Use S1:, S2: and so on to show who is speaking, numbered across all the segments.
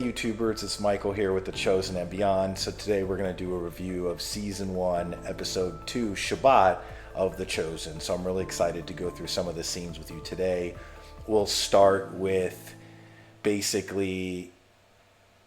S1: YouTubers, it's Michael here with The Chosen and Beyond. So today we're going to do a review of Season 1, Episode 2, Shabbat of The Chosen. So I'm really excited to go through some of the scenes with you today. We'll start with basically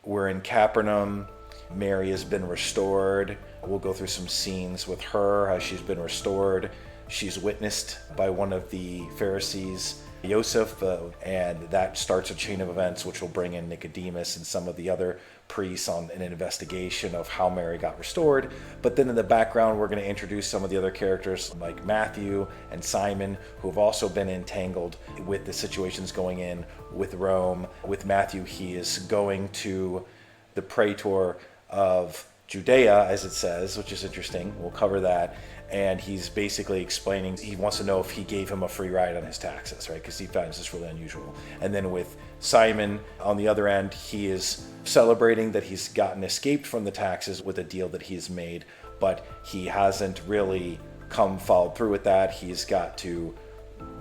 S1: we're in Capernaum. Mary has been restored. We'll go through some scenes with her, how she's been restored. She's witnessed by one of the Pharisees, Joseph, and that starts a chain of events which will bring in Nicodemus and some of the other priests on an investigation of how Mary got restored. But then in the background, we're going to introduce some of the other characters like Matthew and Simon, who have also been entangled with the situations going in with Rome. With Matthew, he is going to the praetor of Judea, as it says, which is interesting. We'll cover that. And he's basically explaining, he wants to know if he gave him a free ride on his taxes, right? Because he finds this really unusual. And then with Simon, on the other end, he is celebrating that he's gotten escaped from the taxes with a deal that he's made, but he hasn't really followed through with that. He's got to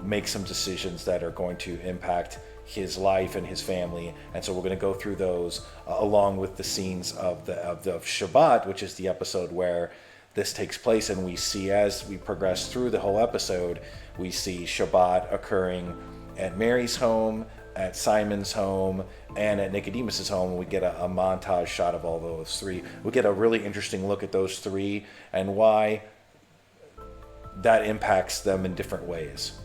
S1: make some decisions that are going to impact his life and his family, and so we're going to go through those along with the scenes of the Shabbat, which is the episode where this takes place. And we see, as we progress through the whole episode, we see Shabbat occurring at Mary's home, at Simon's home, and at Nicodemus's home. We get a montage shot of all those three. We get a really interesting look at those three and why that impacts them in different ways.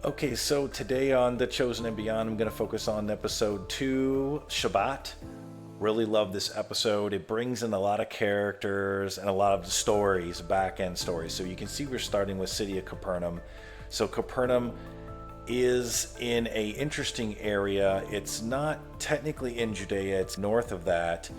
S1: Okay, so today on The Chosen and Beyond, I'm going to focus on episode 2, Shabbat. Really love this episode. It brings in a lot of characters and a lot of stories, back-end stories. So you can see we're starting with city of Capernaum. So Capernaum is in a interesting area. It's not technically in Judea. It's north of that,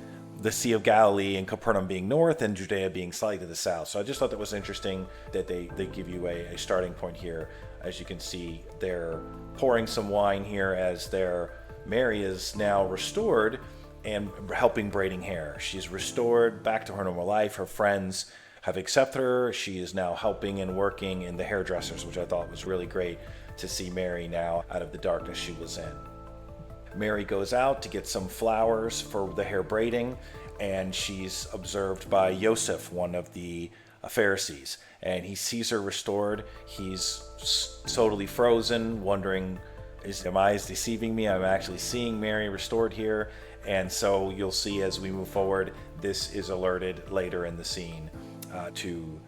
S1: the Sea of Galilee, and Capernaum being north and Judea being slightly to the south. So I just thought that was interesting that they give you a starting point here. As you can see, they're pouring some wine here as Mary is now restored and helping braiding hair. She's restored back to her normal life. Her friends have accepted her. She is now helping and working in the hairdressers, which I thought was really great to see Mary now out of the darkness she was in. Mary goes out to get some flowers for the hair braiding, and she's observed by Joseph, one of the Pharisees, and he sees her restored. He's totally frozen, wondering, am I deceiving me? I'm actually seeing Mary restored here. And so you'll see as we move forward, this is alerted later in the scene to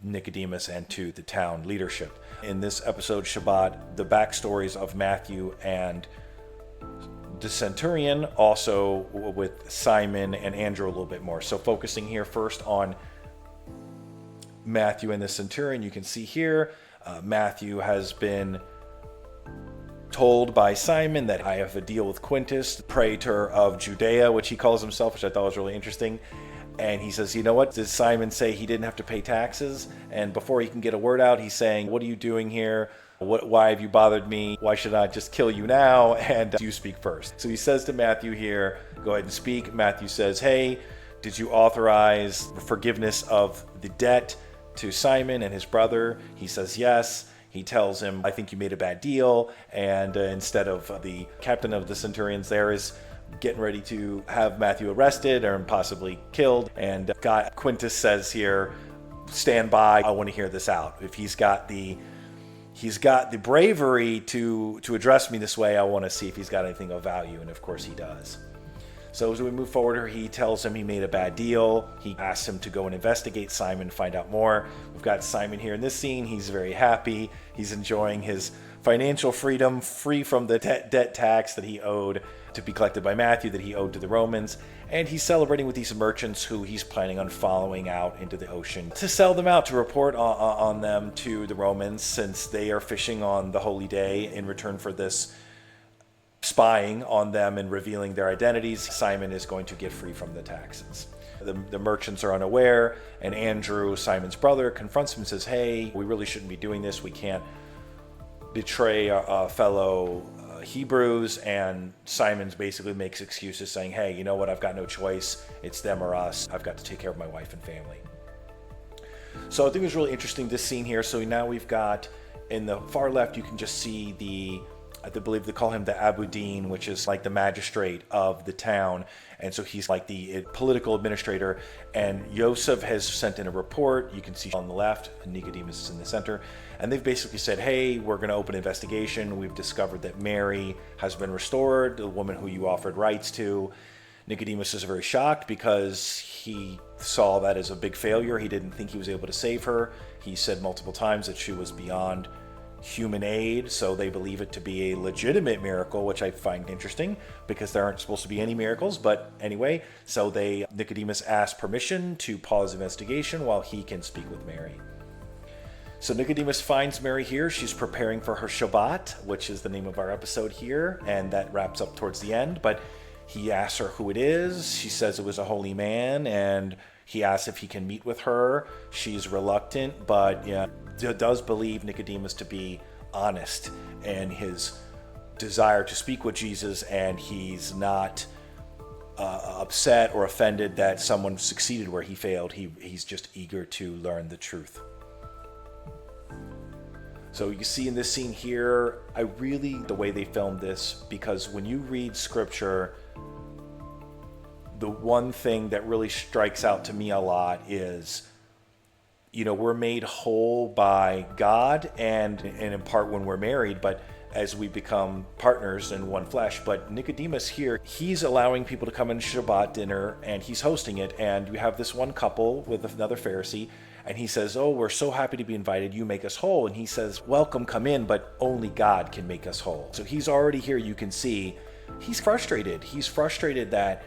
S1: Nicodemus and to the town leadership. In this episode, Shabbat, the backstories of Matthew and the centurion, also with Simon and Andrew a little bit more. So focusing here first on Matthew and the centurion, you can see here, Matthew has been told by Simon that I have a deal with Quintus, the praetor of Judea, which he calls himself, which I thought was really interesting. And he says, you know what, did Simon say he didn't have to pay taxes? And before he can get a word out, he's saying, what are you doing here? Why have you bothered me? Why should I just kill you now? And you speak first. So he says to Matthew here, go ahead and speak. Matthew says, hey, did you authorize the forgiveness of the debt to Simon and his brother? He says yes. He tells him, I think you made a bad deal. And instead of the captain of the centurions there is getting ready to have Matthew arrested or possibly killed. And Quintus says here, stand by. I want to hear this out. If he's got the bravery to address me this way, I want to see if he's got anything of value. And of course he does. So as we move forward, he tells him he made a bad deal. He asks him to go and investigate Simon, find out more. We've got Simon here in this scene. He's very happy. He's enjoying his financial freedom, free from the debt tax that he owed to be collected by Matthew, that he owed to the Romans. And he's celebrating with these merchants who he's planning on following out into the ocean to sell them out, to report on them to the Romans, since they are fishing on the holy day in return for this spying on them and revealing their identities. Simon is going to get free from the taxes. The merchants are unaware, and Andrew, Simon's brother, confronts him and says, hey, we really shouldn't be doing this. We can't betray our fellow Hebrews. And Simon's basically makes excuses saying, hey, you know what? I've got no choice. It's them or us. I've got to take care of my wife and family. So I think it was really interesting, this scene here. So now we've got, in the far left, you can just see the I believe they call him the Abudin, which is like the magistrate of the town. And so he's like the political administrator. And Yosef has sent in a report. You can see on the left, Nicodemus is in the center. And they've basically said, hey, we're going to open an investigation. We've discovered that Mary has been restored, the woman who you offered rights to. Nicodemus is very shocked because he saw that as a big failure. He didn't think he was able to save her. He said multiple times that she was beyond human aid, so they believe it to be a legitimate miracle, which I find interesting because there aren't supposed to be any miracles. But anyway, so Nicodemus asked permission to pause investigation while he can speak with Mary. So Nicodemus finds Mary here. She's preparing for her Shabbat, which is the name of our episode here, and that wraps up towards the end. But he asks her who it is. She says it was a holy man, and he asks if he can meet with her. She's reluctant, but does believe Nicodemus to be honest in his desire to speak with Jesus, and he's not upset or offended that someone succeeded where he failed. He's just eager to learn the truth. So you see in this scene here, the way they filmed this, because when you read scripture, the one thing that really strikes out to me a lot is, we're made whole by God and in part when we're married, but as we become partners in one flesh. But Nicodemus here, he's allowing people to come in Shabbat dinner and he's hosting it. And you have this one couple with another Pharisee, and he says, oh, we're so happy to be invited. You make us whole. And he says, welcome, come in, but only God can make us whole. So he's already here. You can see he's frustrated. He's frustrated that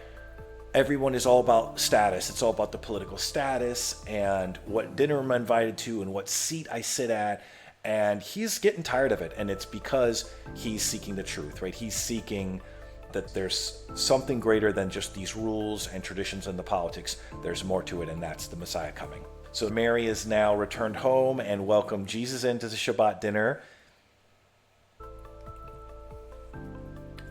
S1: everyone is all about status. It's all about the political status and what dinner I'm invited to and what seat I sit at. And he's getting tired of it. And it's because he's seeking the truth, right? He's seeking that there's something greater than just these rules and traditions and the politics. There's more to it, and that's the Messiah coming. So Mary is now returned home and welcomed Jesus into the Shabbat dinner.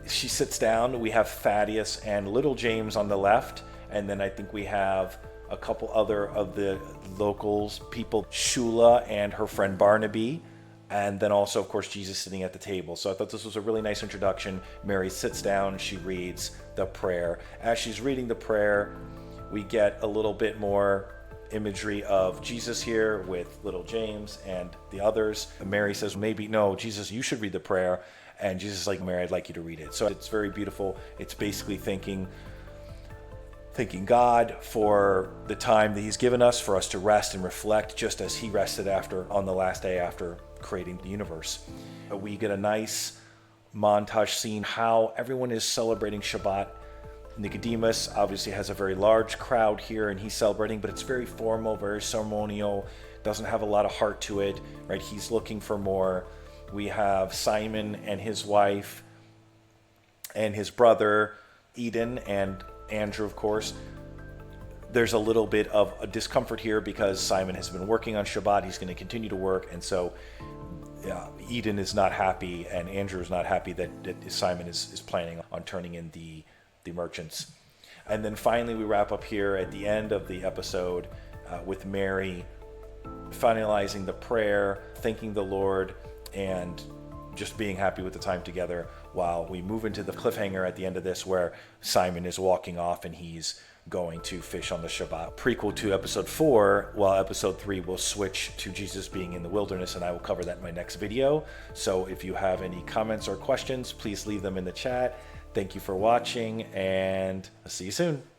S1: She sits down. We have Thaddeus and little James on the left, and then I think we have a couple other of the locals people, Shula and her friend Barnaby, and then also, of course, Jesus sitting at the table. So I thought this was a really nice introduction. Mary sits down, she reads the prayer. As she's reading the prayer, we get a little bit more imagery of Jesus here with little James and the others. Mary says, no, Jesus, you should read the prayer. And Jesus is like, Mary, I'd like you to read it. So it's very beautiful. It's basically thanking God for the time that he's given us for us to rest and reflect, just as he rested on the last day after creating the universe. We get a nice montage scene how everyone is celebrating Shabbat. Nicodemus obviously has a very large crowd here and he's celebrating, but it's very formal, very ceremonial, doesn't have a lot of heart to it, right? He's looking for more. We have Simon and his wife and his brother Eden and Andrew, of course. There's a little bit of a discomfort here because Simon has been working on Shabbat. He's going to continue to work, and so Eden is not happy and Andrew is not happy that Simon is planning on turning in the merchants. And then finally we wrap up here at the end of the episode with Mary finalizing the prayer, thanking the Lord, and just being happy with the time together, while we move into the cliffhanger at the end of this where Simon is walking off and he's going to fish on the Shabbat. Prequel to episode 4, while episode 3 will switch to Jesus being in the wilderness, and I will cover that in my next video. So if you have any comments or questions, please leave them in the chat. Thank you for watching, and I'll see you soon.